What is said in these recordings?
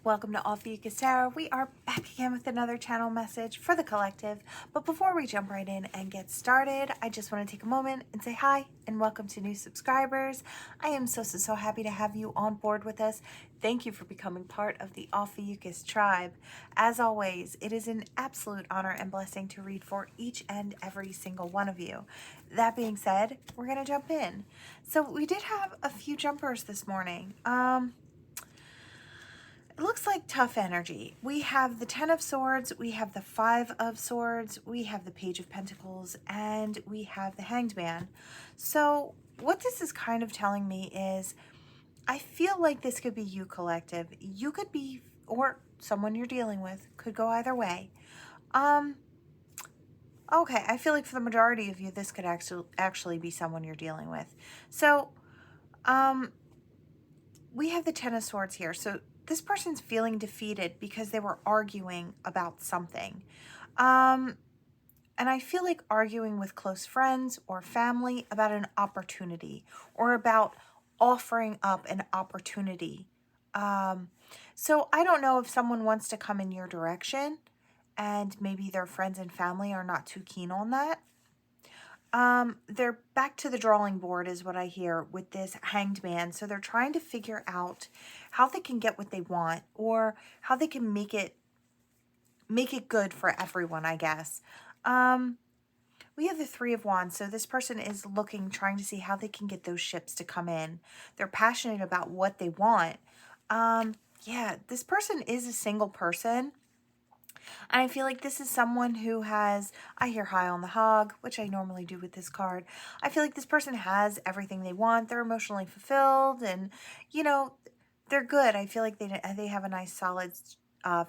Welcome to Ophiuchus Tarot. We are back again with another channel message for the collective. But before we jump right in and get started, I just want to take a moment and say hi and welcome to new subscribers. I am so happy to have you on board with us. Thank you for becoming part of the Ophiuchus tribe. As always, it is an absolute honor and blessing to read for each and every single one of you. That being said, we're going to jump in. So we did have a few jumpers this morning. It looks like tough energy. We have the Ten of Swords, we have the Five of Swords, we have the Page of Pentacles, and we have the Hanged Man. So what this is kind of telling me is, I feel like this could be you, collective. You could be, or someone you're dealing with, could go either way. Okay, I feel like for the majority of you, this could actually be someone you're dealing with. So, we have the Ten of Swords here. So this person's feeling defeated because they were arguing about something. And I feel like arguing with close friends or family about an opportunity or about offering up an opportunity. So I don't know if someone wants to come in your direction and maybe their friends and family are not too keen on that. They're back to the drawing board is what I hear with this Hanged Man. So they're trying to figure out how they can get what they want or how they can make it good for everyone, I guess. We have the Three of Wands. So this person is trying to see how they can get those ships to come in. They're passionate about what they want. Yeah, this person is a single person. And I feel like this is someone who has, I hear High on the Hog, which I normally do with this card. I feel like this person has everything they want. They're emotionally fulfilled and, you know, they're good. I feel like they have a nice solid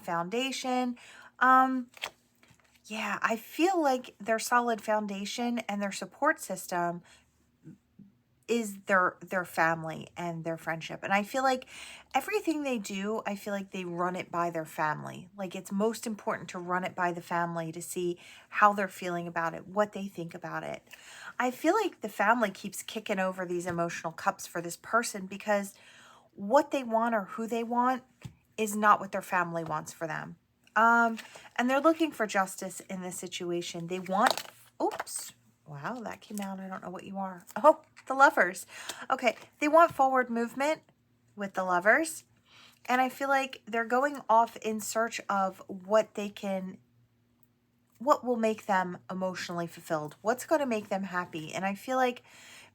foundation. Yeah, I feel like their solid foundation and their support system is their family and their friendship. And I feel like everything they do, I feel like they run it by their family. Like it's most important to run it by the family to see how they're feeling about it, what they think about it. I feel like the family keeps kicking over these emotional cups for this person because what they want or who they want is not what their family wants for them. And they're looking for justice in this situation. They want, oops, wow, that came out. I don't know what you are. Oh, the Lovers. Okay, they want forward movement with the Lovers. And I feel like they're going off in search of what will make them emotionally fulfilled. What's going to make them happy. And I feel like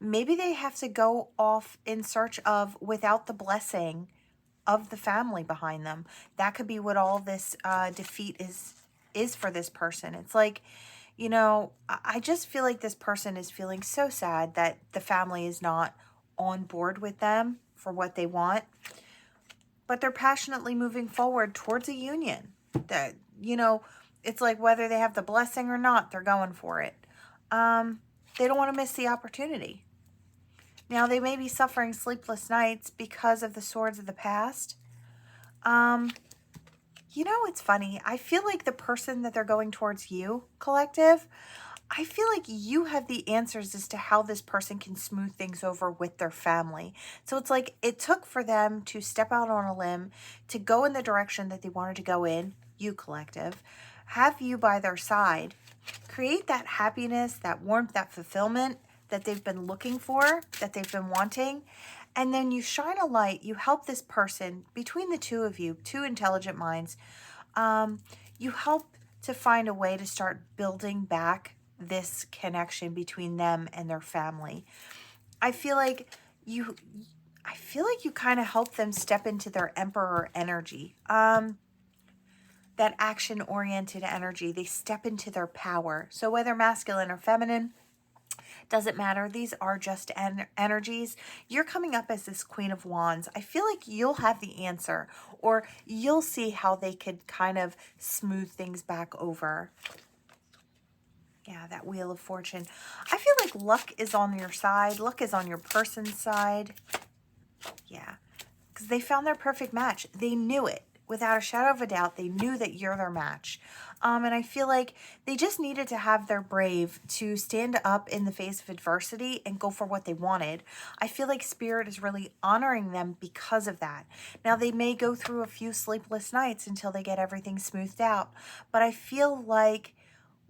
maybe they have to go off in search of without the blessing of the family behind them. That could be what all this defeat is for this person. It's like, you know, I just feel like this person is feeling so sad that the family is not on board with them for what they want, but they're passionately moving forward towards a union. That, you know, it's like whether they have the blessing or not, they're going for it. They don't want to miss the opportunity. Now, they may be suffering sleepless nights because of the swords of the past. You know, it's funny. I feel like the person that they're going towards, you, collective, I feel like you have the answers as to how this person can smooth things over with their family. So it's like it took for them to step out on a limb to go in the direction that they wanted to go in, you, collective, have you by their side, create that happiness, that warmth, that fulfillment that they've been looking for, that they've been wanting. And then you shine a light, you help this person, between the two of you, two intelligent minds, you help to find a way to start building back this connection between them and their family. I feel like you kind of help them step into their emperor energy. That action-oriented energy. They step into their power. So whether masculine or feminine, doesn't matter. These are just energies. You're coming up as this Queen of Wands. I feel like you'll have the answer, or you'll see how they could kind of smooth things back over. Yeah, that Wheel of Fortune. I feel like luck is on your side. Luck is on your person's side. Yeah, because they found their perfect match. They knew it. without a shadow of a doubt, they knew that you're their match. And I feel like they just needed to have their brave to stand up in the face of adversity and go for what they wanted. I feel like Spirit is really honoring them because of that. Now, they may go through a few sleepless nights until they get everything smoothed out, but I feel like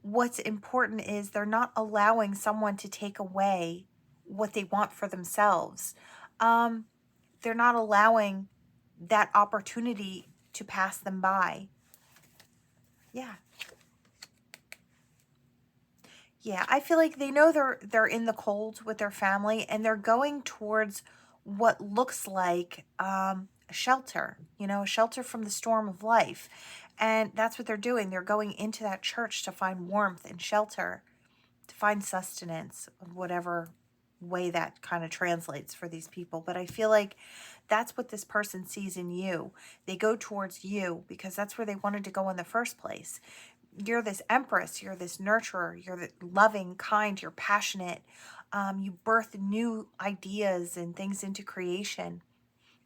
what's important is they're not allowing someone to take away what they want for themselves. They're not allowing that opportunity to pass them by. Yeah. Yeah, I feel like they know they're in the cold with their family, and they're going towards what looks like a shelter, a shelter from the storm of life. And that's what they're doing. They're going into that church to find warmth and shelter, to find sustenance, of whatever way that kind of translates for these people. But I feel like that's what this person sees in you. They go towards you because that's where they wanted to go in the first place. You're this empress, you're this nurturer, you're the loving, kind, you're passionate. You birth new ideas and things into creation.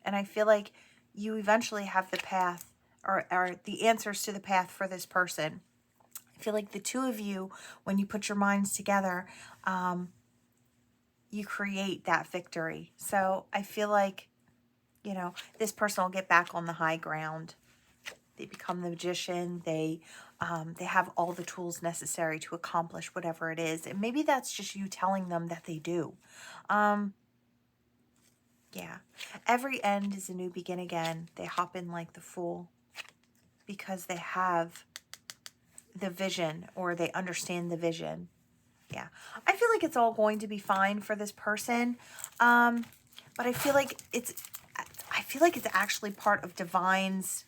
And I feel like you eventually have the path or the answers to the path for this person. I feel like the two of you, when you put your minds together, you create that victory. So I feel like, this person will get back on the high ground. They become the magician. They have all the tools necessary to accomplish whatever it is. And maybe that's just you telling them that they do. Yeah. Every end is a new begin again. They hop in like the fool because they have the vision, or they understand the vision. Yeah. I feel like it's all going to be fine for this person. But I feel like it's actually part of Divine's.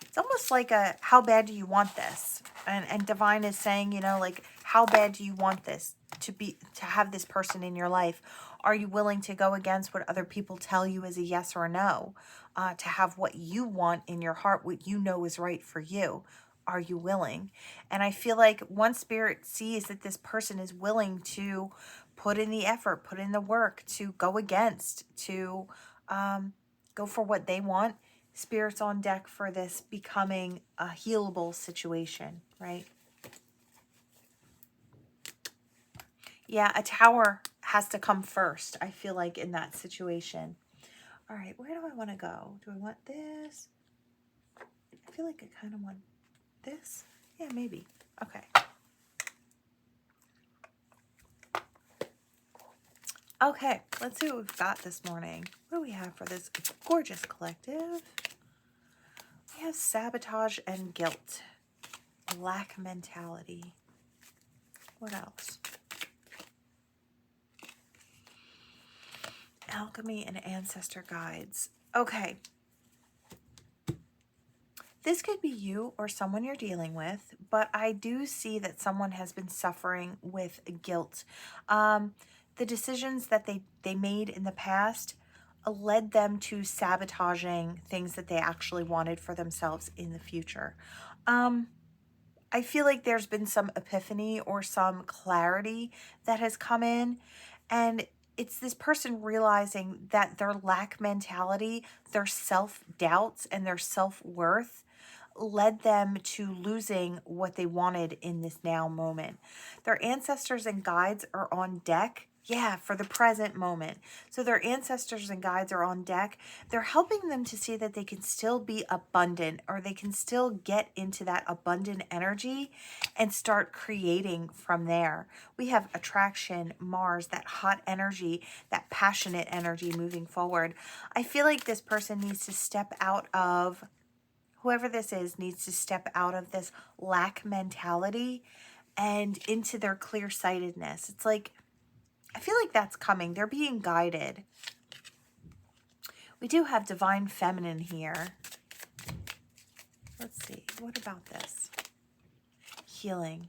It's almost like how bad do you want this? And Divine is saying, like, how bad do you want this to have this person in your life? Are you willing to go against what other people tell you is a yes or a no? To have what you want in your heart, what you know is right for you. Are you willing? And I feel like once Spirit sees that this person is willing to put in the effort, put in the work, to go against, to go for what they want, Spirit's on deck for this becoming a healable situation, right? Yeah, a tower has to come first, I feel like, in that situation. All right, where do I want to go? Do I want this? I feel like I kind of want this. Yeah, maybe. Okay. Okay, let's see what we've got this morning. What do we have for this gorgeous collective? We have sabotage and guilt. Lack mentality. What else? Alchemy and ancestor guides. Okay. This could be you or someone you're dealing with, but I do see that someone has been suffering with guilt. The decisions that they made in the past led them to sabotaging things that they actually wanted for themselves in the future. I feel like there's been some epiphany or some clarity that has come in, and it's this person realizing that their lack mentality, their self-doubts, and their self-worth led them to losing what they wanted in this now moment. Their ancestors and guides are on deck. Yeah, for the present moment. So their ancestors and guides are on deck. They're helping them to see that they can still be abundant, or they can still get into that abundant energy and start creating from there. We have attraction, Mars, that hot energy, that passionate energy moving forward. I feel like this person needs to step out of, whoever this is, needs to step out of this lack mentality and into their clear-sightedness. It's like, I feel like that's coming. They're being guided. We do have divine feminine here. Let's see. What about this? Healing.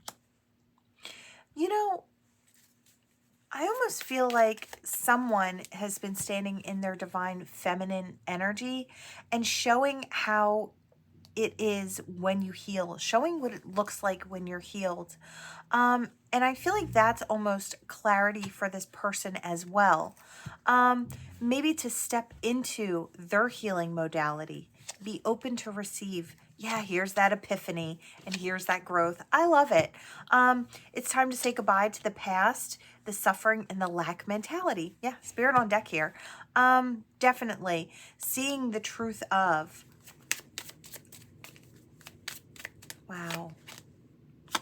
I almost feel like someone has been standing in their divine feminine energy and showing how it is when you heal, showing what it looks like when you're healed. And I feel like that's almost clarity for this person as well. Maybe to step into their healing modality, Be open to receive. Yeah, here's that epiphany and here's that growth. I love it. It's time to say goodbye to the past, the suffering, and the lack mentality. Yeah, spirit on deck here. Definitely seeing the truth of. Wow.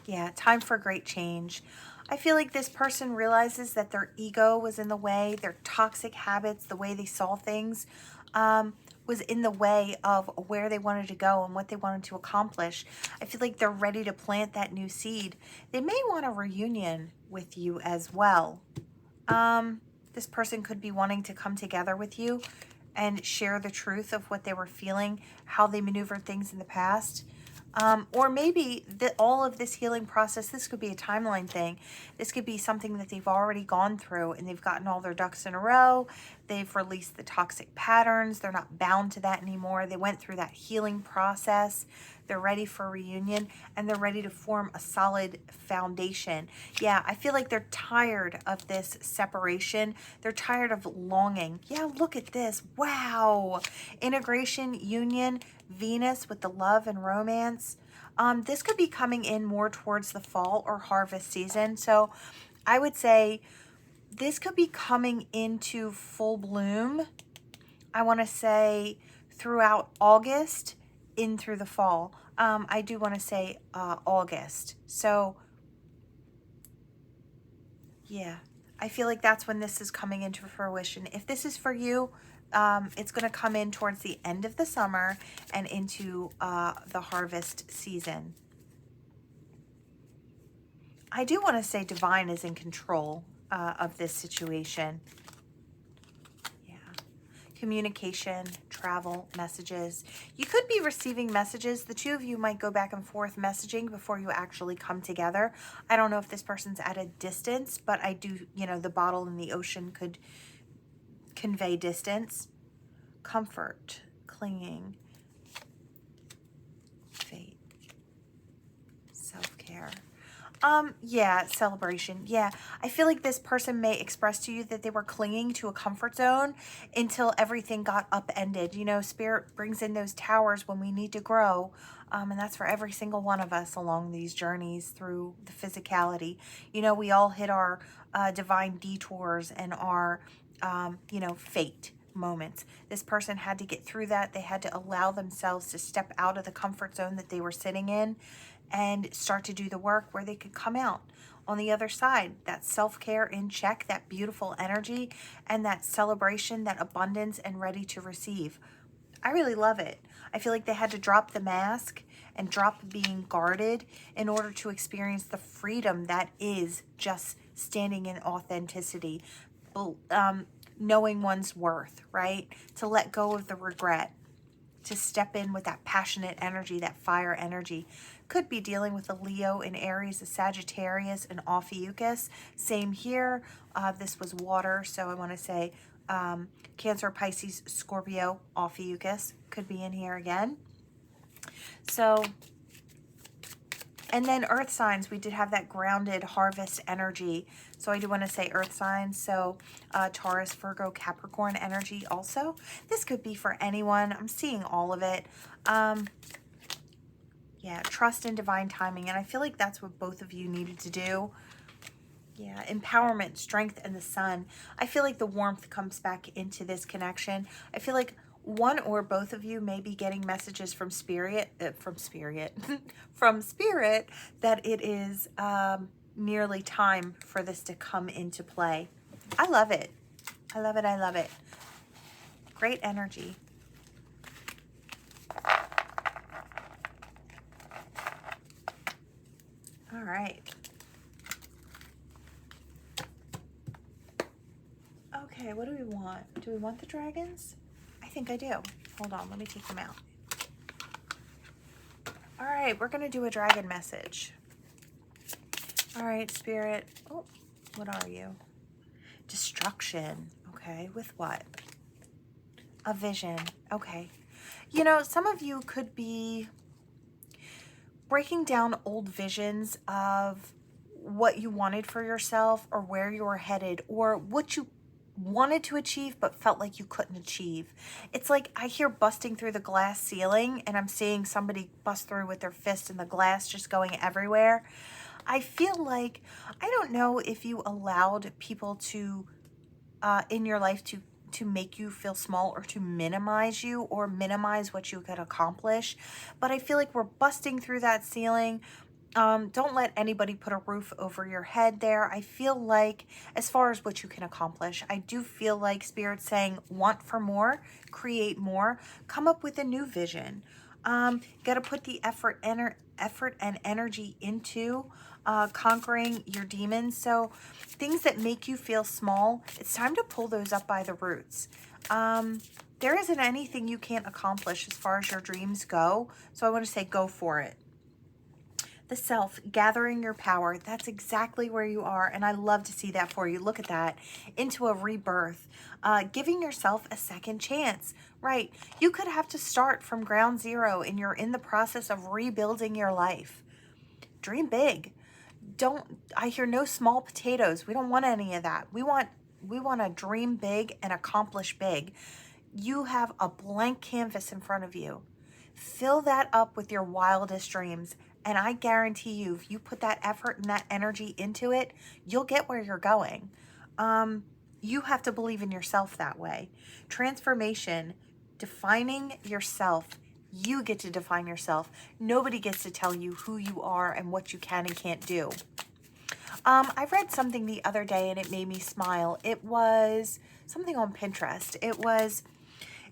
Yeah, time for great change. I feel like this person realizes that their ego was in the way, their toxic habits, the way they saw things, was in the way of where they wanted to go and what they wanted to accomplish. I feel like they're ready to plant that new seed. They may want a reunion with you as well. This person could be wanting to come together with you and share the truth of what they were feeling, how they maneuvered things in the past. Or maybe all of this healing process, this could be a timeline thing. This could be something that they've already gone through and they've gotten all their ducks in a row. They've released the toxic patterns. They're not bound to that anymore. They went through that healing process. They're ready for a reunion and they're ready to form a solid foundation. Yeah, I feel like they're tired of this separation. They're tired of longing. Yeah, look at this. Wow. Integration, union, Venus with the love and romance. This could be coming in more towards the fall or harvest season. So I would say this could be coming into full bloom. I want to say throughout August in through the fall. I do want to say August. So yeah, I feel like that's when this is coming into fruition. If this is for you, it's going to come in towards the end of the summer and into the harvest season. I do want to say divine is in control of this situation. Yeah. Communication, travel, messages. You could be receiving messages. The two of you might go back and forth messaging before you actually come together. I don't know if this person's at a distance, but I do, you know, the bottle in the ocean could convey distance. Comfort, clinging, fate, self-care. Yeah, celebration. Yeah, I feel like this person may express to you that they were clinging to a comfort zone until everything got upended. You know, spirit brings in those towers when we need to grow. And that's for every single one of us along these journeys through the physicality. You know, we all hit our divine detours and our, you know, fate moments. This person had to get through that. They had to allow themselves to step out of the comfort zone that they were sitting in and start to do the work where they could come out on the other side. That self-care in check, that beautiful energy, and that celebration, that abundance and ready to receive. I really love it. I feel like they had to drop the mask and drop being guarded in order to experience the freedom that is just standing in authenticity, knowing one's worth, right? To let go of the regret, to step in with that passionate energy, that fire energy. Could be dealing with a Leo in Aries, a Sagittarius, an Ophiuchus. Same here. This was water, so I want to say Cancer, Pisces, Scorpio, Ophiuchus could be in here again. So, and then earth signs, we did have that grounded harvest energy. So I do want to say earth signs. So Taurus, Virgo, Capricorn energy also. This could be for anyone. I'm seeing all of it. Yeah, trust in divine timing. And I feel like that's what both of you needed to do. Yeah, empowerment, strength, and the sun. I feel like the warmth comes back into this connection. I feel like one or both of you may be getting messages from spirit, from spirit that it is nearly time for this to come into play. I love it. I love it. I love it. Great energy. All right. Okay, what do we want? Do we want the dragons? I think I do. Hold on, let me take them out. All right, we're going to do a dragon message. All right, Spirit. Oh, what are you? Destruction. Okay, with what? A vision. Okay. You know, some of you could be breaking down old visions of what you wanted for yourself or where you were headed or what you wanted to achieve but felt like you couldn't achieve. It's like I hear busting through the glass ceiling, and I'm seeing somebody bust through with their fist and the glass just going everywhere. I feel like, I don't know if you allowed people to, in your life to make you feel small or to minimize you or minimize what you could accomplish. But I feel like we're busting through that ceiling. Don't let anybody put a roof over your head there. I feel like, as far as what you can accomplish, I do feel like Spirit's saying, want for more, create more, come up with a new vision. Got to put the effort and energy into conquering your demons. So things that make you feel small, it's time to pull those up by the roots. There isn't anything you can't accomplish as far as your dreams go. So I want to say, go for it. The self, gathering your power, that's exactly where you are, and I love to see that for you. Look at that, into a rebirth, giving yourself a second chance, right? You could have to start from ground zero, and you're in the process of rebuilding your life. Dream big. I hear no small potatoes. We don't want any of that. We want to dream big and accomplish big. You have a blank canvas in front of you. Fill that up with your wildest dreams. And I guarantee you, if you put that effort and that energy into it, you'll get where you're going. You have to believe in yourself that way. Transformation, defining yourself. You get to define yourself. Nobody gets to tell you who you are and what you can and can't do. I read something the other day and it made me smile. It was something on Pinterest.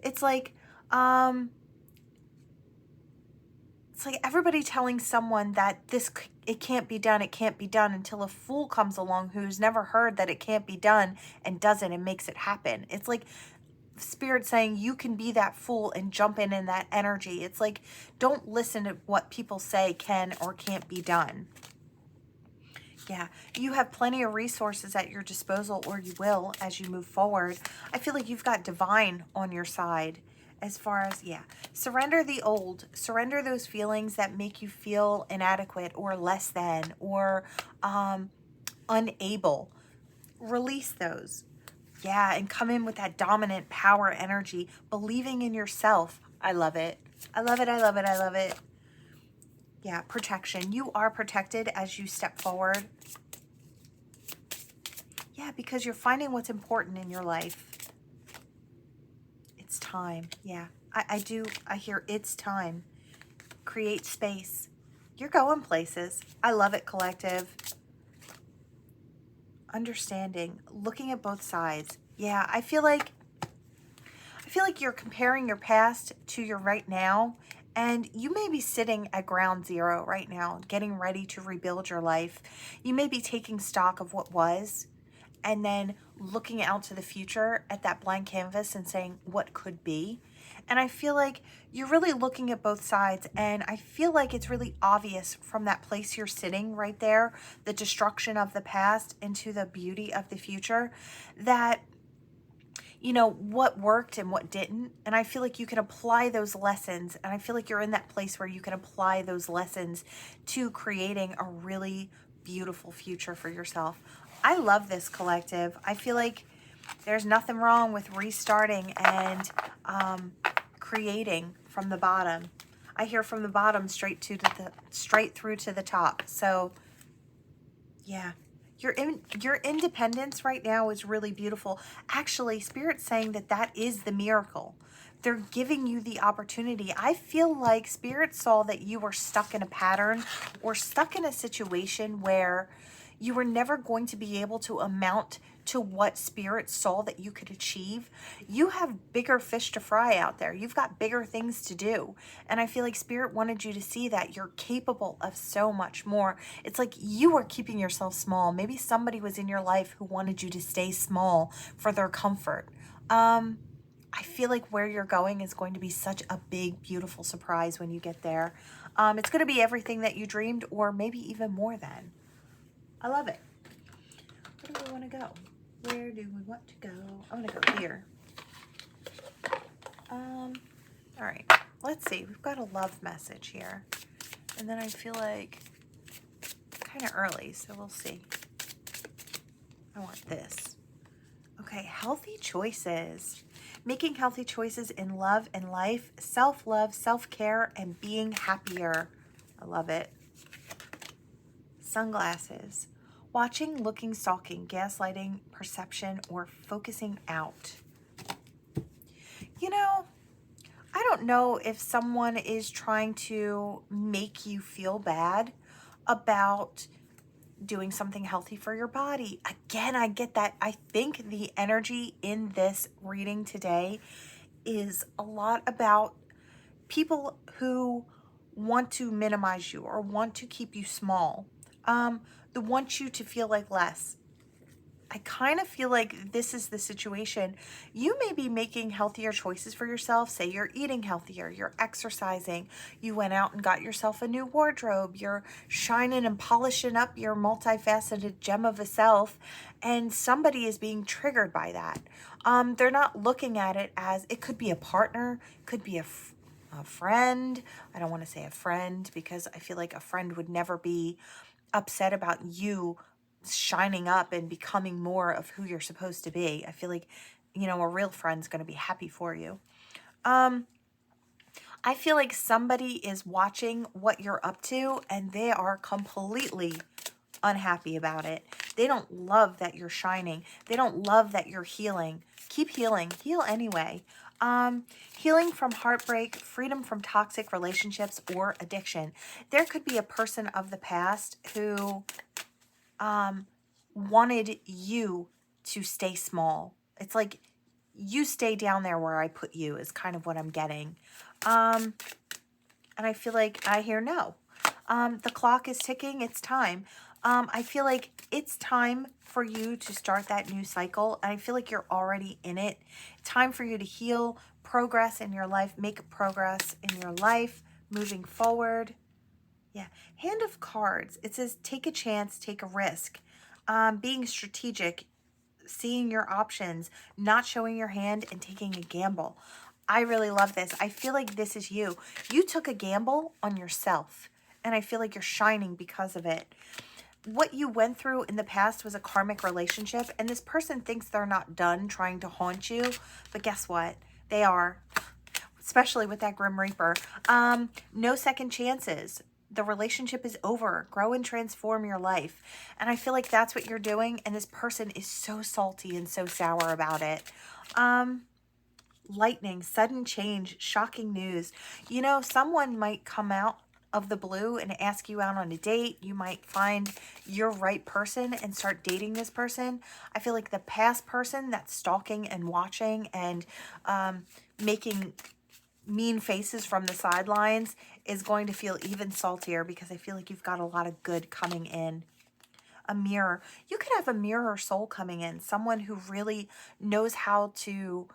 It's like everybody telling someone that it can't be done until a fool comes along who's never heard that it can't be done and does it and makes it happen. It's like Spirit saying you can be that fool and jump in that energy. It's like, don't listen to what people say can or can't be done. Yeah, you have plenty of resources at your disposal, or you will as you move forward. I feel like you've got divine on your side. As far as, surrender the old. Surrender those feelings that make you feel inadequate or less than or unable. Release those. Yeah, and come in with that dominant power energy, believing in yourself. I love it. I love it. I love it. I love it. Yeah, protection. You are protected as you step forward. Yeah, because you're finding what's important in your life. It's time. Yeah, I hear it's time. Create space. You're going places. I love it, collective. Understanding, looking at both sides. Yeah, I feel like you're comparing your past to your right now, and you may be sitting at ground zero right now, getting ready to rebuild your life. You may be taking stock of what was, and then looking out to the future at that blank canvas and saying what could be. And I feel like you're really looking at both sides, and I feel like it's really obvious from that place you're sitting right there, the destruction of the past into the beauty of the future, that what worked and what didn't. And I feel like you can apply those lessons, and I feel like you're in that place where you can apply those lessons to creating a really beautiful future for yourself. I love this, collective. I feel like there's nothing wrong with restarting and creating from the bottom. I hear from the bottom straight through to the top. So yeah, your independence right now is really beautiful. Actually, Spirit's saying that is the miracle. They're giving you the opportunity. I feel like Spirit saw that you were stuck in a pattern or stuck in a situation where you were never going to be able to amount to what Spirit saw that you could achieve. You have bigger fish to fry out there. You've got bigger things to do. And I feel like Spirit wanted you to see that you're capable of so much more. It's like you were keeping yourself small. Maybe somebody was in your life who wanted you to stay small for their comfort. I feel like where you're going is going to be such a big, beautiful surprise when you get there. It's going to be everything that you dreamed, or maybe even more than. I love it. Where do we want to go? Where do we want to go? I want to go here. All right. Let's see. We've got a love message here. And then I feel like kind of early, so we'll see. I want this. Okay, healthy choices. Making healthy choices in love and life, self-love, self-care, and being happier. I love it. Sunglasses. Watching, looking, stalking, gaslighting, perception, or focusing out. You know, I don't know if someone is trying to make you feel bad about doing something healthy for your body. Again, I get that. I think the energy in this reading today is a lot about people who want to minimize you or want to keep you small, that want you to feel like less. I kind of feel like this is the situation. You may be making healthier choices for yourself. Say you're eating healthier, you're exercising, you went out and got yourself a new wardrobe, you're shining and polishing up your multifaceted gem of a self, and somebody is being triggered by that. They're not looking at it as, it could be a partner, could be a friend. I don't want to say a friend because I feel like a friend would never be upset about you shining up and becoming more of who you're supposed to be. I feel like, a real friend's going to be happy for you. I feel like somebody is watching what you're up to and they are completely unhappy about it. They don't love that you're shining. They don't love that you're healing. Keep healing. Heal anyway. Healing from heartbreak, freedom from toxic relationships or addiction. There could be a person of the past who wanted you to stay small. It's like, you stay down there where I put you is kind of what I'm getting. And I feel like I hear no. The clock is ticking. It's time. I feel like it's time for you to start that new cycle. And I feel like you're already in it. Time for you to heal, progress in your life, make progress in your life, moving forward. Yeah. Hand of Cards. It says take a chance, take a risk. Being strategic, seeing your options, not showing your hand, and taking a gamble. I really love this. I feel like this is you. You took a gamble on yourself, and I feel like you're shining because of it. What you went through in the past was a karmic relationship, and this person thinks they're not done trying to haunt you, but guess what? They are, especially with that Grim Reaper. No second chances. The relationship is over. Grow and transform your life. And I feel like that's what you're doing. And this person is so salty and so sour about it. Lightning, sudden change, shocking news. Someone might come out of the blue and ask you out on a date. You might find your right person and start dating this person. I feel like the past person that's stalking and watching and making mean faces from the sidelines is going to feel even saltier because I feel like you've got a lot of good coming in. A mirror. You could have a mirror soul coming in. Someone who really knows how to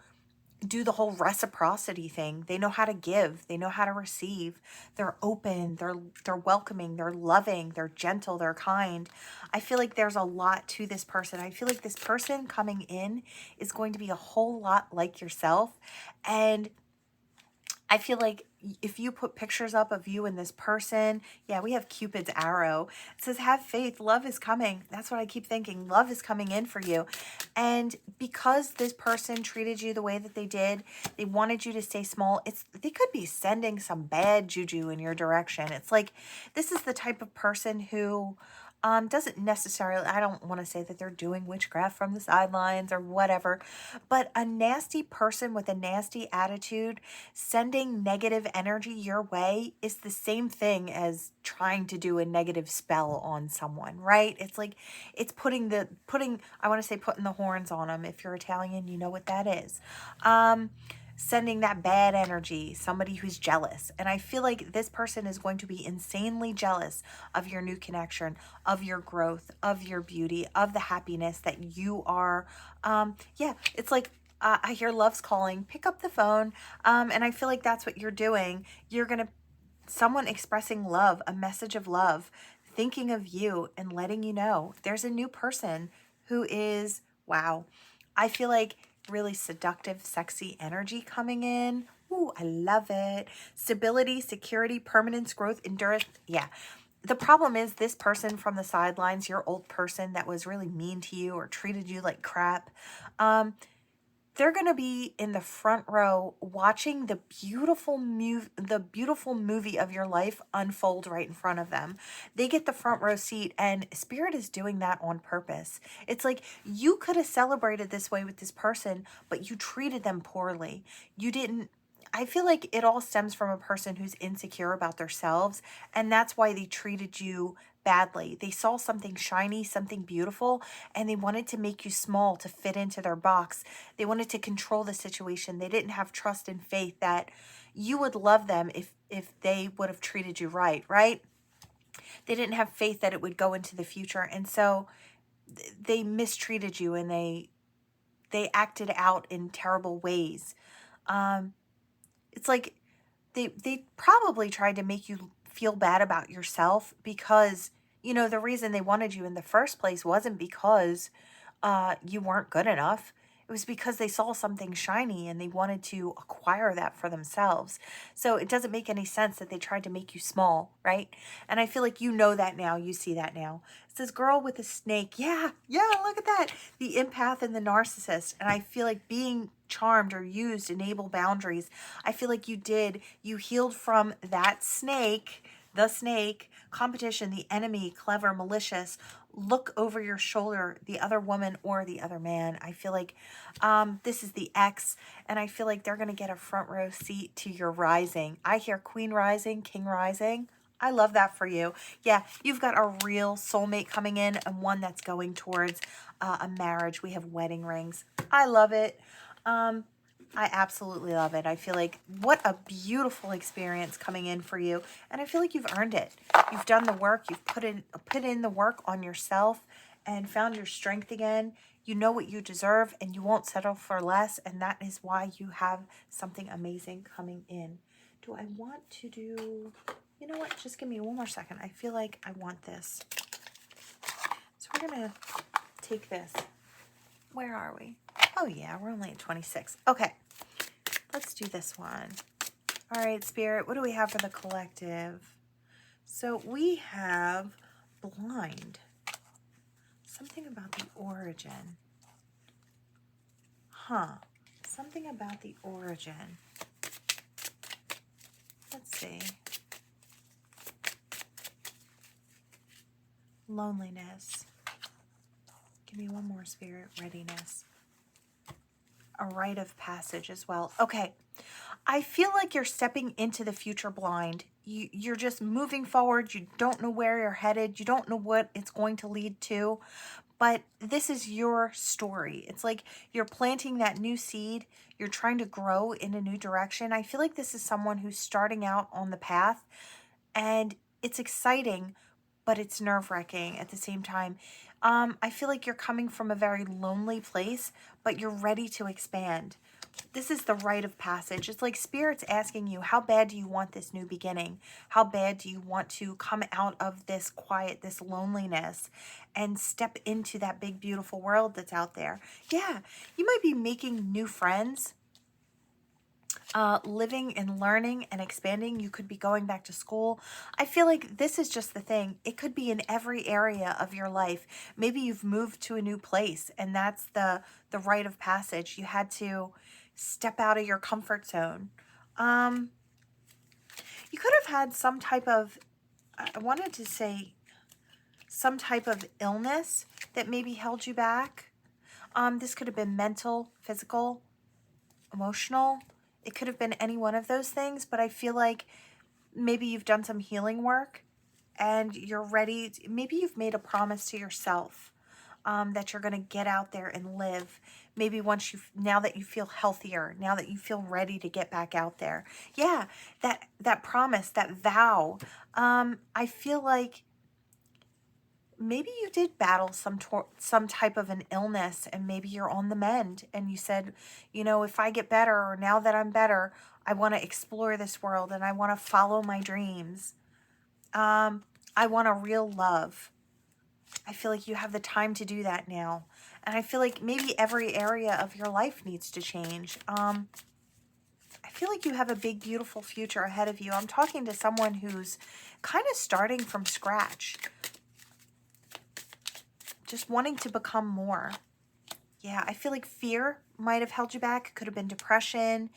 do the whole reciprocity thing. They know how to give. They know how to receive. They're open. They're welcoming. They're loving. They're gentle. They're kind. I feel like there's a lot to this person. I feel like this person coming in is going to be a whole lot like yourself. And I feel like if you put pictures up of you and this person, yeah, we have Cupid's arrow. It says, have faith, love is coming. That's what I keep thinking. Love is coming in for you. And because this person treated you the way that they did, they wanted you to stay small. They could be sending some bad juju in your direction. It's like, this is the type of person who doesn't necessarily, I don't want to say that they're doing witchcraft from the sidelines or whatever, but a nasty person with a nasty attitude sending negative energy your way is the same thing as trying to do a negative spell on someone, right? It's like, it's putting the horns on them. If you're Italian, you know what that is. Sending that bad energy, somebody who's jealous. And I feel like this person is going to be insanely jealous of your new connection, of your growth, of your beauty, of the happiness that you are. It's like, I hear love's calling, pick up the phone. And I feel like that's what you're doing. Someone expressing love, a message of love, thinking of you and letting you know there's a new person who is, wow. I feel like really seductive, sexy energy coming in. Ooh, I love it. Stability, security, permanence, growth, endurance. Yeah. the problem is this person from the sidelines, your old person that was really mean to you or treated you like crap, they're going to be in the front row watching the beautiful movie of your life unfold right in front of them. They get the front row seat, and Spirit is doing that on purpose. It's like you could have celebrated this way with this person, but you treated them poorly. You didn't. I feel like it all stems from a person who's insecure about themselves, and that's why they treated you badly. They saw something shiny, something beautiful, and they wanted to make you small to fit into their box. They wanted to control the situation. They didn't have trust and faith that you would love them if they would have treated you right, right? They didn't have faith that it would go into the future, and so they mistreated you, and they acted out in terrible ways. It's like they probably tried to make you feel bad about yourself because, you know, the reason they wanted you in the first place wasn't because you weren't good enough. It was because they saw something shiny and they wanted to acquire that for themselves. So it doesn't make any sense that they tried to make you small, right? And I feel like you know that now. You see that now. It's this girl with a snake. Yeah, look at that. The empath and the narcissist. And I feel like being charmed or used enable boundaries. I feel like you did. You healed from that snake, the snake, competition, the enemy, clever, malicious, look over your shoulder, the other woman or the other man. I feel like this is the ex, and I feel like they're going to get a front row seat to your rising. I hear queen rising, king rising. I love that for you. Yeah, you've got a real soulmate coming in and one that's going towards a marriage. We have wedding rings. I love it. I absolutely love it. I feel like what a beautiful experience coming in for you. And I feel like you've earned it. You've done the work. You've put in the work on yourself and found your strength again. You know what you deserve and you won't settle for less. And that is why you have something amazing coming in. Do I want to do, you know what? Just give me one more second. I feel like I want this. So we're going to take this. Where are we? Oh yeah, we're only at 26. Okay. Let's do this one. All right, Spirit, what do we have for the collective? So we have blind. Something about the origin. Something about the origin. Let's see. Loneliness. Give me one more, Spirit. Readiness. A rite of passage as well. Okay. I feel like you're stepping into the future blind. You're just moving forward. You don't know where you're headed. You don't know what it's going to lead to. But this is your story. It's like you're planting that new seed. You're trying to grow in a new direction. I feel like this is someone who's starting out on the path. And it's exciting, but it's nerve-wracking at the same time. I feel like you're coming from a very lonely place, but you're ready to expand. This is the rite of passage. It's like Spirit's asking you, how bad do you want this new beginning? How bad do you want to come out of this quiet, this loneliness, and step into that big, beautiful world that's out there? Yeah, you might be making new friends. Living and learning and expanding. You could be going back to school. I feel like this is just the thing. It could be in every area of your life. Maybe you've moved to a new place and that's the rite of passage. You had to step out of your comfort zone. You could have had some type of, I wanted to say, some type of illness that maybe held you back. This could have been mental, physical, emotional. It could have been any one of those things, but I feel like maybe you've done some healing work and you're ready. Maybe you've made a promise to yourself that you're going to get out there and live. Maybe now that you feel healthier, now that you feel ready to get back out there. Yeah, that promise, that vow. I feel like maybe you did battle some type of an illness and maybe you're on the mend and you said, you know, if I get better or now that I'm better, I want to explore this world and I want to follow my dreams. I want a real love. I feel like you have the time to do that now. And I feel like maybe every area of your life needs to change. I feel like you have a big, beautiful future ahead of you. I'm talking to someone who's kind of starting from scratch, just wanting to become more. Yeah, I feel like fear might have held you back. It could have been depression,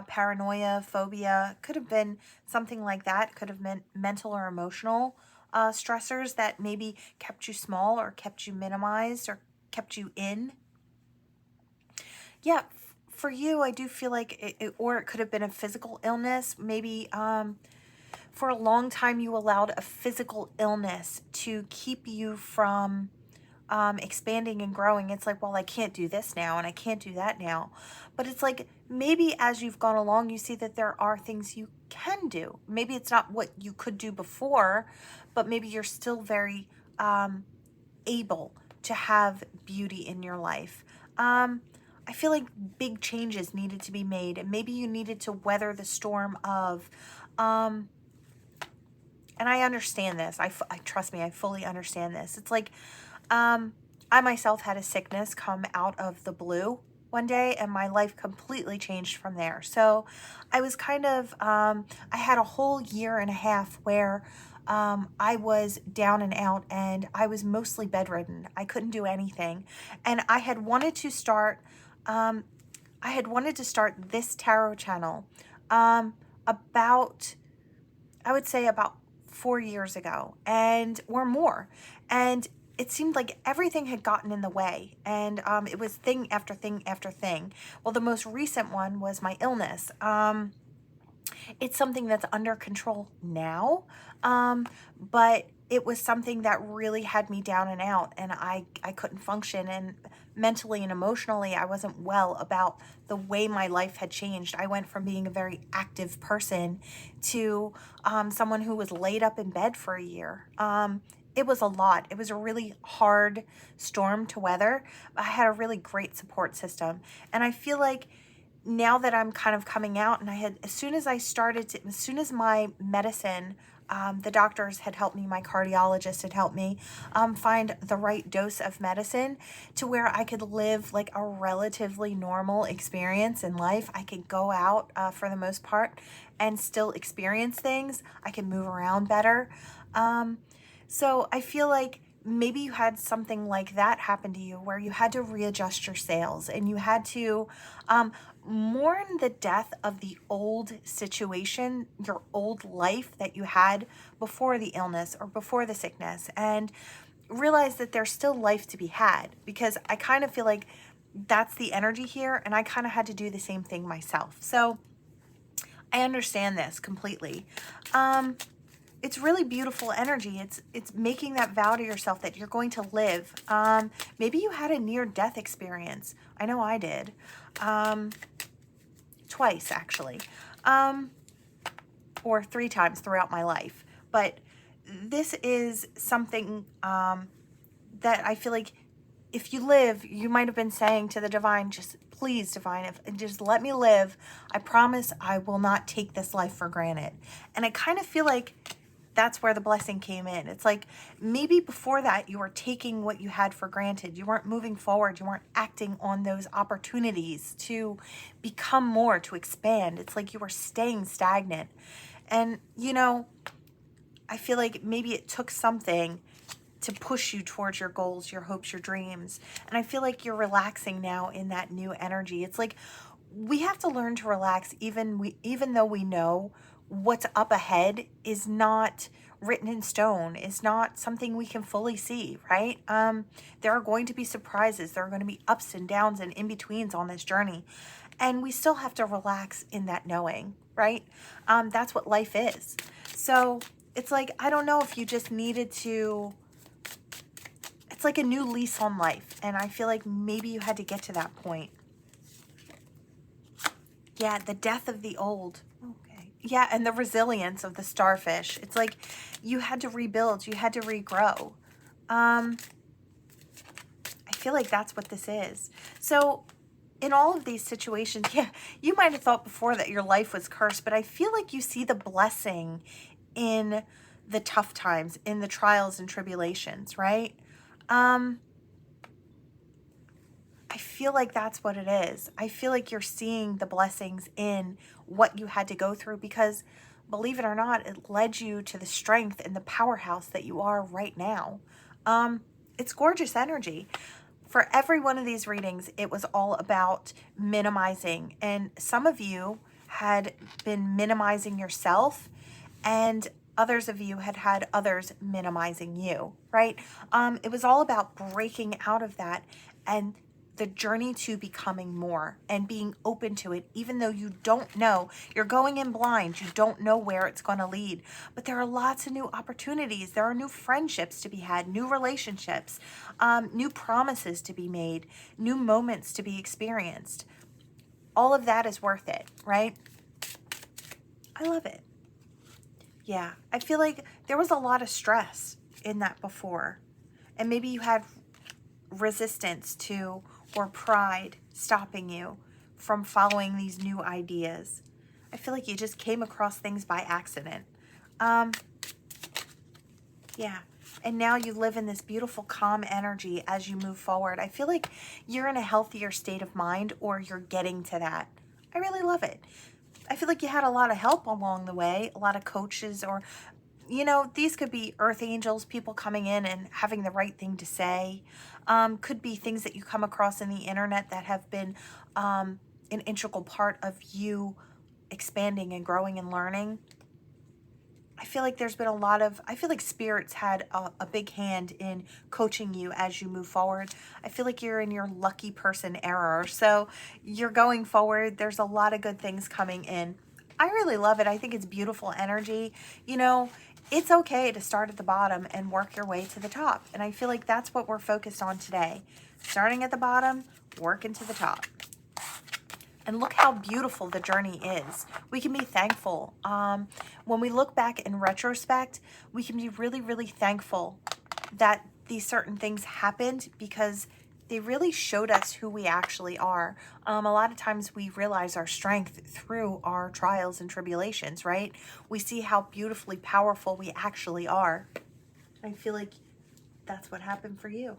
paranoia, phobia. Could have been something like that. Could have been mental or emotional stressors that maybe kept you small or kept you minimized or kept you in. Yeah, for you, I do feel like or it could have been a physical illness. Maybe for a long time you allowed a physical illness to keep you from expanding and growing. It's like, well, I can't do this now and I can't do that now. But it's like, maybe as you've gone along, you see that there are things you can do. Maybe it's not what you could do before, but maybe you're still very able to have beauty in your life. I feel like big changes needed to be made, and maybe you needed to weather the storm of, and I understand this. I trust me, I fully understand this. It's like, I myself had a sickness come out of the blue one day, and my life completely changed from there. So I was kind of, I had a whole year and a half where I was down and out, and I was mostly bedridden. I couldn't do anything. And I had wanted to start, this tarot channel about, I would say about 4 years ago, and or more. And it seemed like everything had gotten in the way, and it was thing after thing after thing. Well, the most recent one was my illness. It's something that's under control now, but it was something that really had me down and out, and I couldn't function, and mentally and emotionally I wasn't well about the way my life had changed. I went from being a very active person to someone who was laid up in bed for a year. It was a lot. It was a really hard storm to weather. I had a really great support system, and I feel like now that I'm kind of coming out, and as soon as my medicine, the doctors had helped me, my cardiologist had helped me find the right dose of medicine to where I could live like a relatively normal experience in life. I could go out for the most part and still experience things. I can move around better. So I feel like maybe you had something like that happen to you where you had to readjust your sails, and you had to mourn the death of the old situation, your old life that you had before the illness or before the sickness, and realize that there's still life to be had, because I kind of feel like that's the energy here, and I kind of had to do the same thing myself. So I understand this completely. It's really beautiful energy. It's making that vow to yourself that you're going to live. Maybe you had a near-death experience. I know I did. Twice, actually. Or 3 times throughout my life. But this is something that I feel like if you live, you might have been saying to the divine, just please, divine, just let me live. I promise I will not take this life for granted. And I kind of feel like that's where the blessing came in. It's like maybe before that you were taking what you had for granted. You weren't moving forward. You weren't acting on those opportunities to become more, to expand. It's like you were staying stagnant. And, you know, I feel like maybe it took something to push you towards your goals, your hopes, your dreams. And I feel like you're relaxing now in that new energy. It's like we have to learn to relax even though we know what's up ahead is not written in stone, is not something we can fully see, right? There are going to be surprises. There are going to be ups and downs and in-betweens on this journey. And we still have to relax in that knowing, right? That's what life is. So it's like, I don't know if you just needed to, it's like a new lease on life. And I feel like maybe you had to get to that point. Yeah, the death of the old. Okay. Yeah, and the resilience of the starfish. It's like you had to rebuild, you had to regrow. I feel like that's what this is. So in all of these situations, yeah, you might have thought before that your life was cursed, but I feel like you see the blessing in the tough times, in the trials and tribulations, right? I feel like that's what it is. I feel like you're seeing the blessings in what you had to go through, because believe it or not, it led you to the strength and the powerhouse that you are right now. It's gorgeous energy. For every one of these readings, it was all about minimizing. And some of you had been minimizing yourself, and others of you had had others minimizing you, right? It was all about breaking out of that and the journey to becoming more and being open to it, even though you don't know. You're going in blind. You don't know where it's going to lead. But there are lots of new opportunities. There are new friendships to be had, new relationships, new promises to be made, new moments to be experienced. All of that is worth it, right? I love it. Yeah, I feel like there was a lot of stress in that before. And maybe you had resistance to, or pride stopping you from following these new ideas. I feel like you just came across things by accident. Yeah. And now you live in this beautiful, calm energy as you move forward. I feel like you're in a healthier state of mind, or you're getting to that. I really love it. I feel like you had a lot of help along the way, a lot of coaches, or, you know, these could be earth angels, people coming in and having the right thing to say. Could be things that you come across in the internet that have been an integral part of you expanding and growing and learning. I feel like there's been a lot of, I feel like spirits had a big hand in coaching you as you move forward. I feel like you're in your lucky person era. So you're going forward. There's a lot of good things coming in. I really love it. I think it's beautiful energy. You know, it's okay to start at the bottom and work your way to the top. And I feel like that's what we're focused on today. Starting at the bottom, working to the top. And look how beautiful the journey is. We can be thankful. When we look back in retrospect, we can be really, really thankful that these certain things happened, because they really showed us who we actually are. A lot of times we realize our strength through our trials and tribulations, right? We see how beautifully powerful we actually are. I feel like that's what happened for you.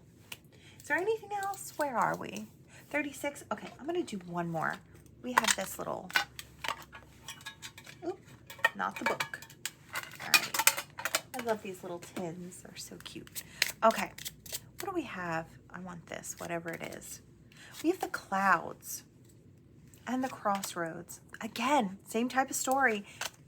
Is there anything else? Where are we? 36? Okay, I'm going to do one more. We have this little, oop, not the book. All right. I love these little tins. They're so cute. Okay. What do we have? I want this, whatever it is. We have the clouds and the crossroads. Again, same type of story,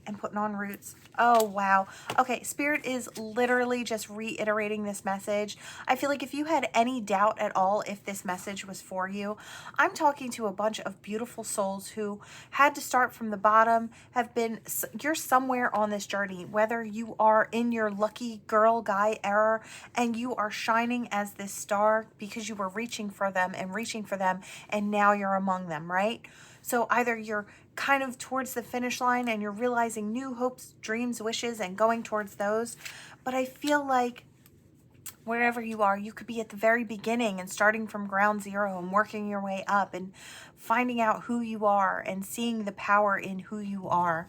and putting on roots. Oh, wow. Okay, Spirit is literally just reiterating this message. I feel like if you had any doubt at all if this message was for you, I'm talking to a bunch of beautiful souls who had to start from the bottom, you're somewhere on this journey, whether you are in your lucky girl, guy era, and you are shining as this star because you were reaching for them, and now you're among them, right? So either you're kind of towards the finish line and you're realizing new hopes, dreams, wishes, and going towards those. But I feel like wherever you are, you could be at the very beginning and starting from ground zero and working your way up and finding out who you are and seeing the power in who you are.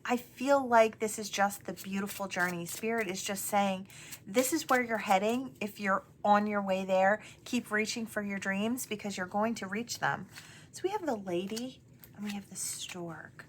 I feel like this is just the beautiful journey. Spirit is just saying, this is where you're heading. If you're on your way there, keep reaching for your dreams, because you're going to reach them. So we have the lady and we have the stork.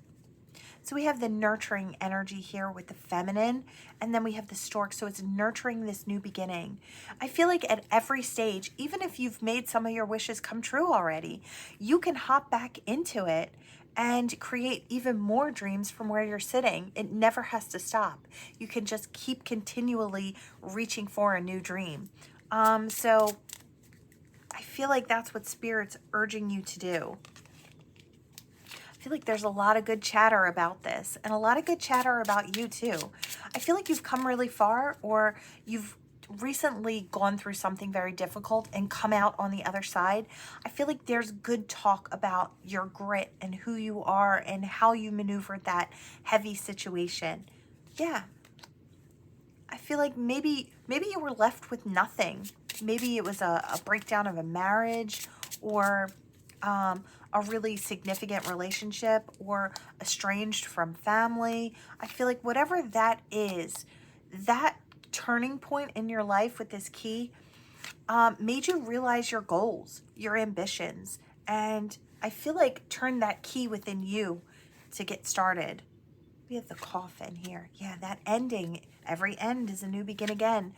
So we have the nurturing energy here with the feminine, and then we have the stork. So it's nurturing this new beginning. I feel like at every stage, even if you've made some of your wishes come true already, you can hop back into it and create even more dreams from where you're sitting. It never has to stop. You can just keep continually reaching for a new dream. So I feel like that's what Spirit's urging you to do. I feel like there's a lot of good chatter about this, and a lot of good chatter about you too. I feel like you've come really far, or you've recently gone through something very difficult and come out on the other side. I feel like there's good talk about your grit and who you are and how you maneuvered that heavy situation. Yeah. I feel like maybe you were left with nothing. Maybe it was a breakdown of a marriage, or a really significant relationship, or estranged from family. I feel like whatever that is, that turning point in your life with this key made you realize your goals, your ambitions, and I feel like turn that key within you to get started. We have the coffin here. Yeah, that ending. Every end is a new begin again.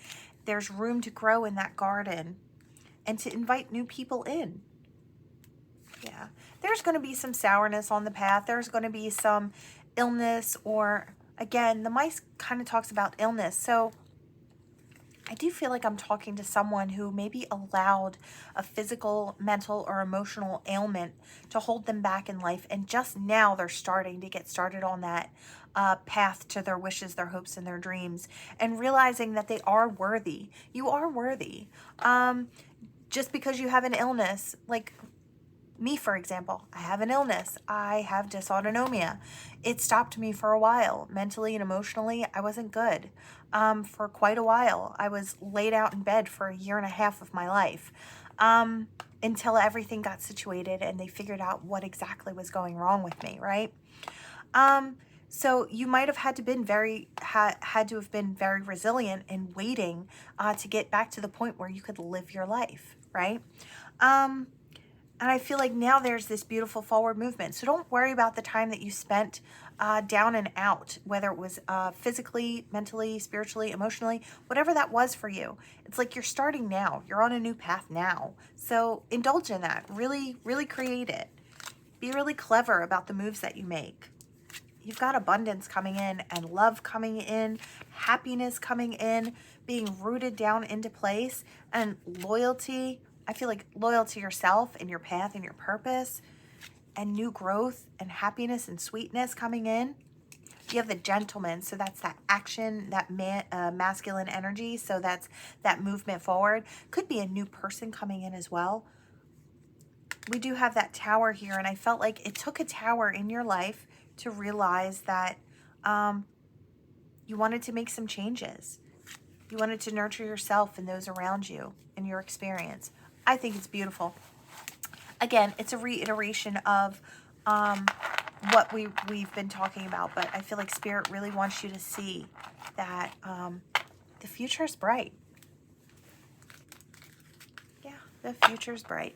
There's room to grow in that garden and to invite new people in. Yeah, there's going to be some sourness on the path. There's going to be some illness, or again, the mice kind of talks about illness. So I do feel like I'm talking to someone who maybe allowed a physical, mental, or emotional ailment to hold them back in life. And just now they're starting to get started on that path to their wishes, their hopes, and their dreams, and realizing that they are worthy. You are worthy. Just because you have an illness, like me, for example, I have an illness. I have dysautonomia. It stopped me for a while. Mentally and emotionally, I wasn't good. For quite a while. I was laid out in bed for a year and a half of my life, until everything got situated and they figured out what exactly was going wrong with me, right? So you might have had to have been very resilient and waiting to get back to the point where you could live your life, right? And I feel like now there's this beautiful forward movement. So don't worry about the time that you spent down and out, whether it was physically, mentally, spiritually, emotionally, whatever that was for you. It's like you're starting now. You're on a new path now. So indulge in that. Really, really create it. Be really clever about the moves that you make. You've got abundance coming in and love coming in, happiness coming in, being rooted down into place, and loyalty. I feel like loyal to yourself and your path and your purpose, and new growth and happiness and sweetness coming in. You have the gentleman, so that's that action, that masculine energy. So that's that movement forward. Could be a new person coming in as well. We do have that tower here, and I felt like it took a tower in your life to realize that you wanted to make some changes. You wanted to nurture yourself and those around you in your experience. I think it's beautiful. Again, it's a reiteration of what we've been talking about, but I feel like Spirit really wants you to see that the future is bright. Yeah, the future is bright.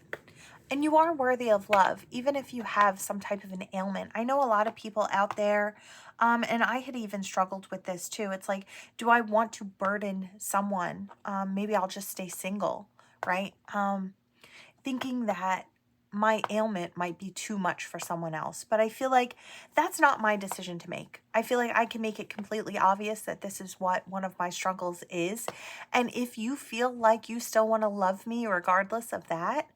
And you are worthy of love, even if you have some type of an ailment. I know a lot of people out there, and I had even struggled with this too. It's like, do I want to burden someone? Maybe I'll just stay single, right? Thinking that my ailment might be too much for someone else. But I feel like that's not my decision to make. I feel like I can make it completely obvious that this is what one of my struggles is. And if you feel like you still want to love me regardless of that,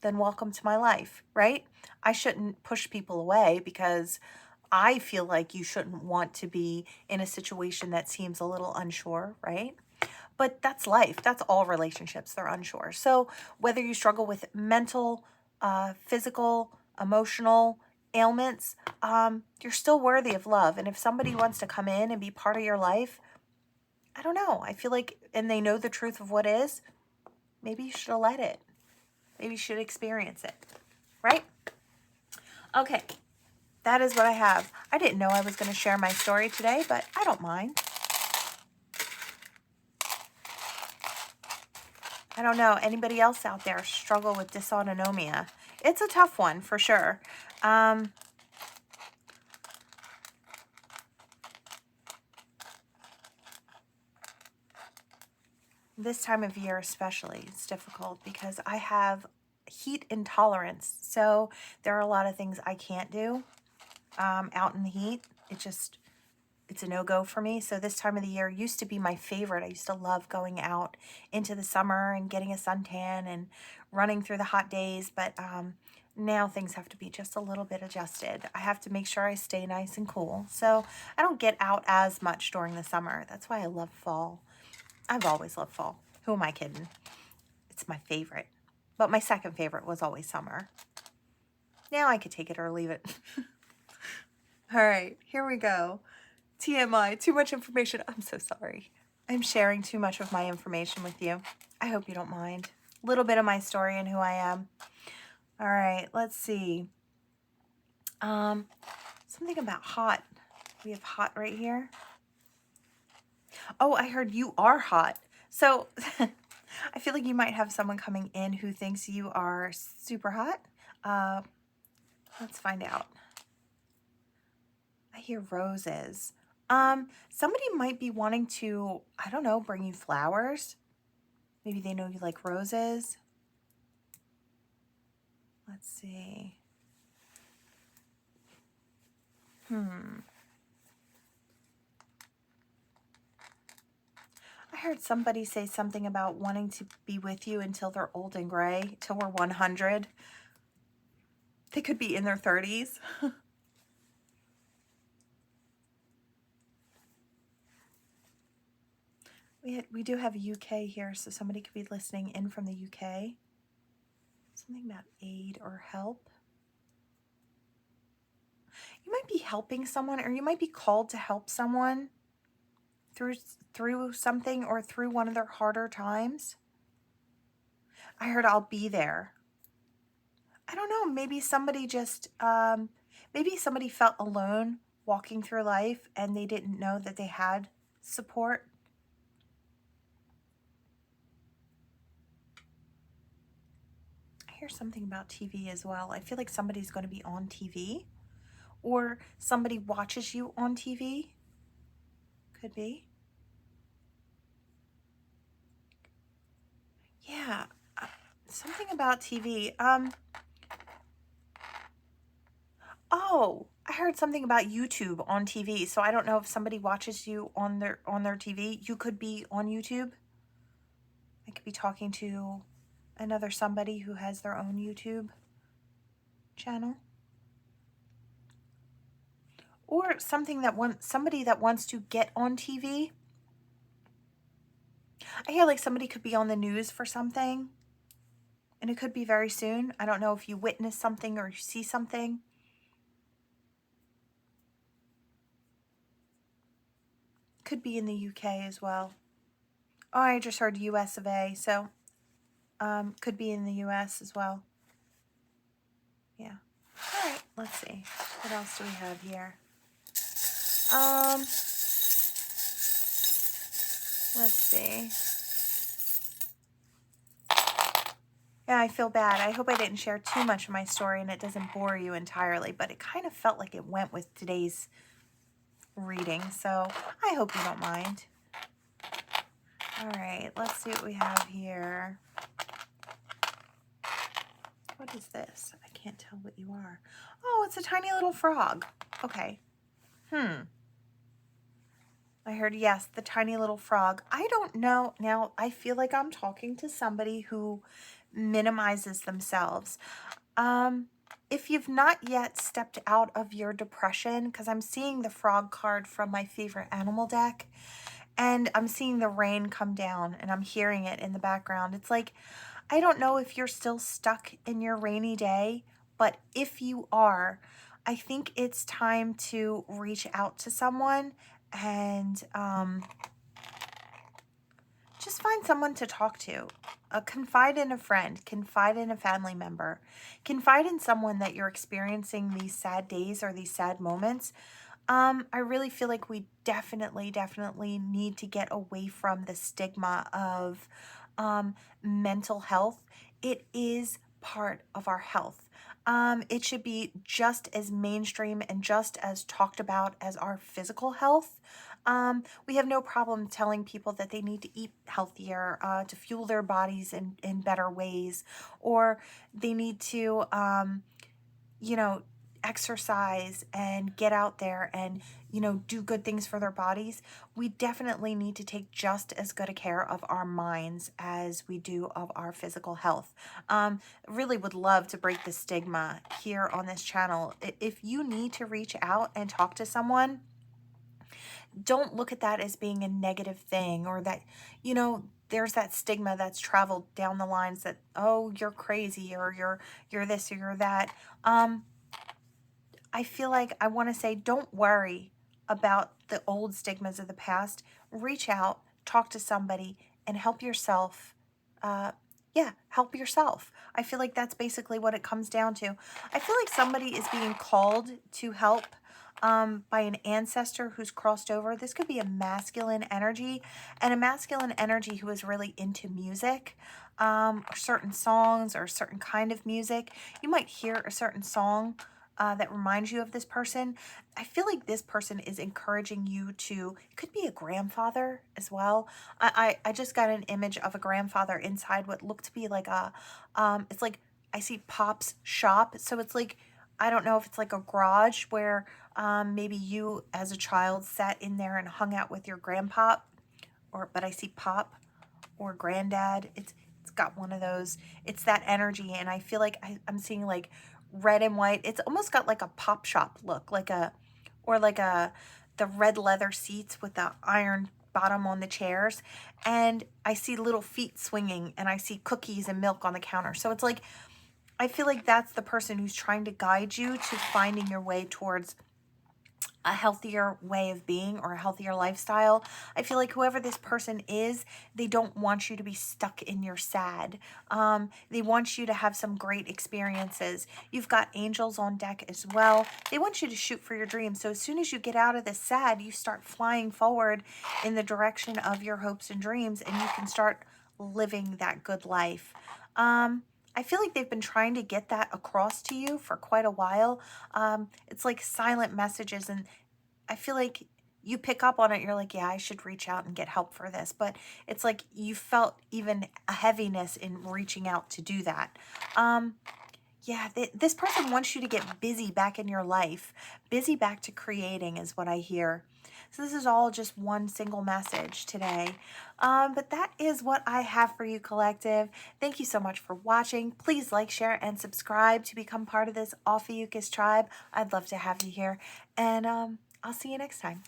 then welcome to my life, right? I shouldn't push people away because I feel like you shouldn't want to be in a situation that seems a little unsure, right? But that's life. That's all relationships. They're unsure. So whether you struggle with mental, physical, emotional ailments, you're still worthy of love. And if somebody wants to come in and be part of your life, I don't know. I feel like, and they know the truth of what is, maybe you should let it. Maybe you should experience it, right? Okay, that is what I have. I didn't know I was going to share my story today, but I don't mind. I don't know. Anybody else out there struggle with dysautonomia? It's a tough one for sure. This time of year especially, it's difficult because I have heat intolerance. So there are a lot of things I can't do out in the heat. It's a no-go for me. So this time of the year used to be my favorite. I used to love going out into the summer and getting a suntan and running through the hot days. But now things have to be just a little bit adjusted. I have to make sure I stay nice and cool. So I don't get out as much during the summer. That's why I love fall. I've always loved fall. Who am I kidding? It's my favorite. But my second favorite was always summer. Now I could take it or leave it. All right, here we go. TMI, too much information. I'm so sorry. I'm sharing too much of my information with you. I hope you don't mind. A little bit of my story and who I am. All right, let's see. Something about hot. We have hot right here. Oh, I heard you are hot. So I feel like you might have someone coming in who thinks you are super hot. Let's find out. I hear roses. Somebody might be wanting to, I don't know, bring you flowers. Maybe they know you like roses. Let's see. I heard somebody say something about wanting to be with you until they're old and gray, till we're 100. They could be in their 30s. We do have UK here, so somebody could be listening in from the UK. Something about aid or help. You might be helping someone, or you might be called to help someone through something or through one of their harder times. I heard I'll be there. I don't know, maybe somebody just, maybe somebody felt alone walking through life and they didn't know that they had support. I hear something about TV as well. I feel like somebody's going to be on TV, or somebody watches you on TV. Could be. Yeah, something about TV. Oh, I heard something about YouTube on TV. So I don't know if somebody watches you on their TV. You could be on YouTube. I could be talking to another somebody who has their own YouTube channel. Or somebody that wants to get on TV. I hear like somebody could be on the news for something. And it could be very soon. I don't know if you witness something or you see something. Could be in the UK as well. Oh, I just heard US of A, so could be in the US as well. Yeah. All right, let's see. What else do we have here? Let's see. Yeah, I feel bad. I hope I didn't share too much of my story and it doesn't bore you entirely, but it kind of felt like it went with today's reading, so I hope you don't mind. All right, let's see what we have here. What is this? I can't tell what you are. Oh, it's a tiny little frog. Okay. I heard, yes, the tiny little frog. I don't know. Now, I feel like I'm talking to somebody who minimizes themselves. If you've not yet stepped out of your depression, because I'm seeing the frog card from my favorite animal deck, and I'm seeing the rain come down, and I'm hearing it in the background. It's like, I don't know if you're still stuck in your rainy day, but if you are, I think it's time to reach out to someone and just find someone to talk to. Confide in a friend, confide in a family member, confide in someone that you're experiencing these sad days or these sad moments. I really feel like we definitely need to get away from the stigma of mental health. It is part of our health. It should be just as mainstream and just as talked about as our physical health. We have no problem telling people that they need to eat healthier to fuel their bodies in better ways, or they need to, exercise and get out there and, do good things for their bodies. We definitely need to take just as good a care of our minds as we do of our physical health. Really would love to break the stigma here on this channel. If you need to reach out and talk to someone, don't look at that as being a negative thing, or that, there's that stigma that's traveled down the lines that, oh, you're crazy, or you're this or you're that. I feel like I want to say, don't worry about the old stigmas of the past. Reach out, talk to somebody, and help yourself. Help yourself. I feel like that's basically what it comes down to. I feel like somebody is being called to help by an ancestor who's crossed over. This could be a masculine energy, and a masculine energy who is really into music, or certain songs or a certain kind of music. You might hear a certain song that reminds you of this person. I feel like this person is encouraging you to, it could be a grandfather as well. I just got an image of a grandfather inside what looked to be like a, it's like, I see Pop's shop. So it's like, I don't know if it's like a garage where maybe you as a child sat in there and hung out with your grandpop, or, but I see Pop or Granddad. It's got one of those. It's that energy, and I feel like I'm seeing like red and white. It's almost got like a pop shop look, like a, or like a, the red leather seats with the iron bottom on the chairs, and I see little feet swinging, and I see cookies and milk on the counter. So it's like, I feel like that's the person who's trying to guide you to finding your way towards a healthier way of being or a healthier lifestyle. I feel like whoever this person is, they don't want you to be stuck in your sad. They want you to have some great experiences. You've got angels on deck as well. They want you to shoot for your dreams. So as soon as you get out of the sad, you start flying forward in the direction of your hopes and dreams, and you can start living that good life. I feel like they've been trying to get that across to you for quite a while. It's like silent messages, and I feel like you pick up on it. You're like, yeah, I should reach out and get help for this. But it's like you felt even a heaviness in reaching out to do that. Yeah, this person wants you to get busy back in your life. Busy back to creating is what I hear. So this is all just one single message today. But that is what I have for you, collective. Thank you so much for watching. Please like, share, and subscribe to become part of this Ophiuchus tribe. I'd love to have you here. And I'll see you next time.